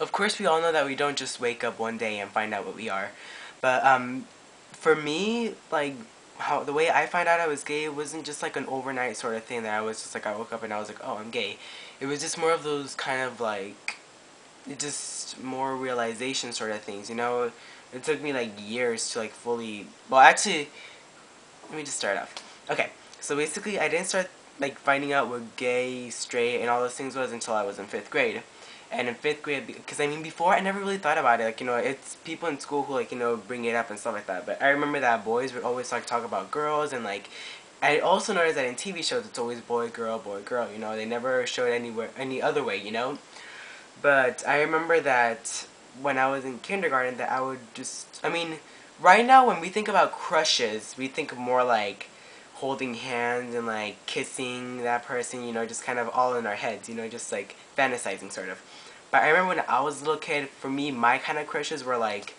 of course we all know that we don't just wake up one day and find out what we are. But for me, like how the way I find out I was gay wasn't just like an overnight sort of thing that I was just like I woke up and I was like, oh, I'm gay. It was just more of those kind of like just more realization sort of things, you know. It took me like years to like fully, well, actually, let me just start off. Okay, so basically I didn't start like finding out what gay, straight, and all those things was until I was in 5th grade. And in 5th grade, because I mean before I never really thought about it, like, you know, it's people in school who like, you know, bring it up and stuff like that. But I remember that boys would always like talk about girls, and like I also noticed that in TV shows it's always boy, girl, you know. They never showed anywhere any other way, you know. But I remember that when I was in kindergarten that I would just, I mean, right now when we think about crushes, we think of more like holding hands and like kissing that person, you know, just kind of all in our heads, you know, just like fantasizing sort of. But I remember when I was a little kid, for me, my kind of crushes were like,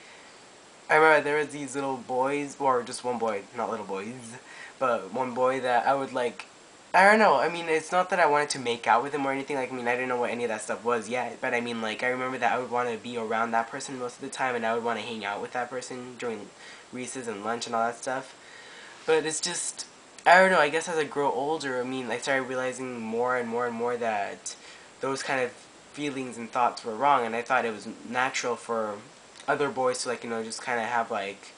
I remember there was these little boys, or just one boy, not little boys, but one boy that I would like, I don't know, I mean, it's not that I wanted to make out with him or anything, like, I mean, I didn't know what any of that stuff was yet, but I mean, like, I remember that I would want to be around that person most of the time, and I would want to hang out with that person during recess and lunch and all that stuff. But it's just, I don't know, I guess as I grow older, I mean, I started realizing more and more and more that those kind of feelings and thoughts were wrong, and I thought it was natural for other boys to, like, you know, just kind of have, like,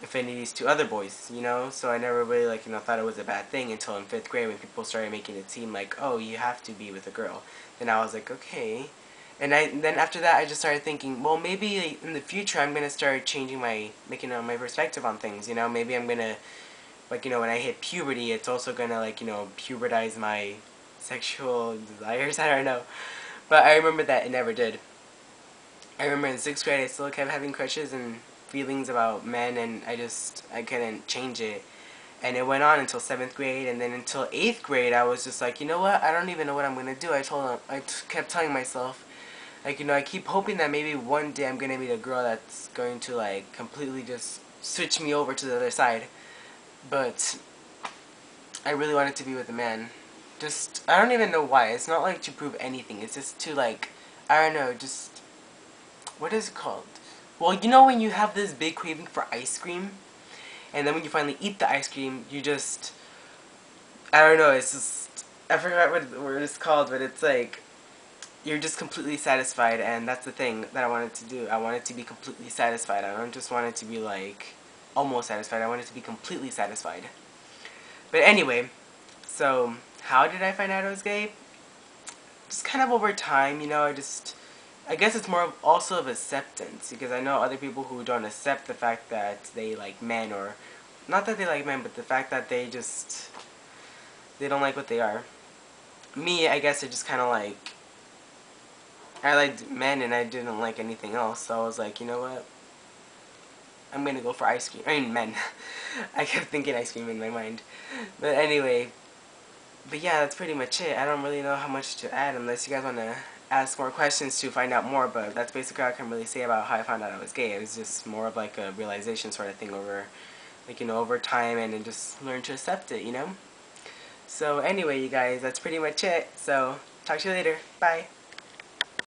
affinities to other boys, you know? So I never really, like, you know, thought it was a bad thing until in 5th grade when people started making it seem like, oh, you have to be with a girl. Then I was like, okay. And then after that, I just started thinking, well, maybe like, in the future, I'm going to start changing my, like, you know, my perspective on things, you know? Maybe I'm going to, like, you know, when I hit puberty, it's also going to, like, you know, pubertize my sexual desires. I don't know. But I remember that it never did. I remember in 6th grade I still kept having crushes and feelings about men, and I couldn't change it. And it went on until 7th grade, and then until 8th grade I was just like, you know what, I don't even know what I'm going to do. Kept telling myself, like, you know, I keep hoping that maybe one day I'm going to meet a girl that's going to like completely just switch me over to the other side. But I really wanted to be with a man. Just, I don't even know why. It's not like to prove anything. It's just to like, I don't know, just what is it called? Well, you know when you have this big craving for ice cream, and then when you finally eat the ice cream, you just, I don't know, it's just, I forgot what it's called, but it's like, you're just completely satisfied, and that's the thing that I wanted to do. I wanted to be completely satisfied. I don't just want it to be like, almost satisfied. I wanted to be completely satisfied. But anyway, so, how did I find out I was gay? Just kind of over time, you know, I guess it's more of also of acceptance, because I know other people who don't accept the fact that they like men, or not that they like men, but the fact that they don't like what they are. Me, I guess I just kind of like, I liked men and I didn't like anything else, so I was like, you know what, I'm gonna go for ice cream. I mean, men. I kept thinking ice cream in my mind. But anyway, but yeah, that's pretty much it. I don't really know how much to add unless you guys want to ask more questions to find out more, but that's basically all I can really say about how I found out I was gay. It was just more of like a realization sort of thing over, like, you know, over time, and then just learn to accept it, you know? So anyway, you guys, that's pretty much it. So, talk to you later. Bye.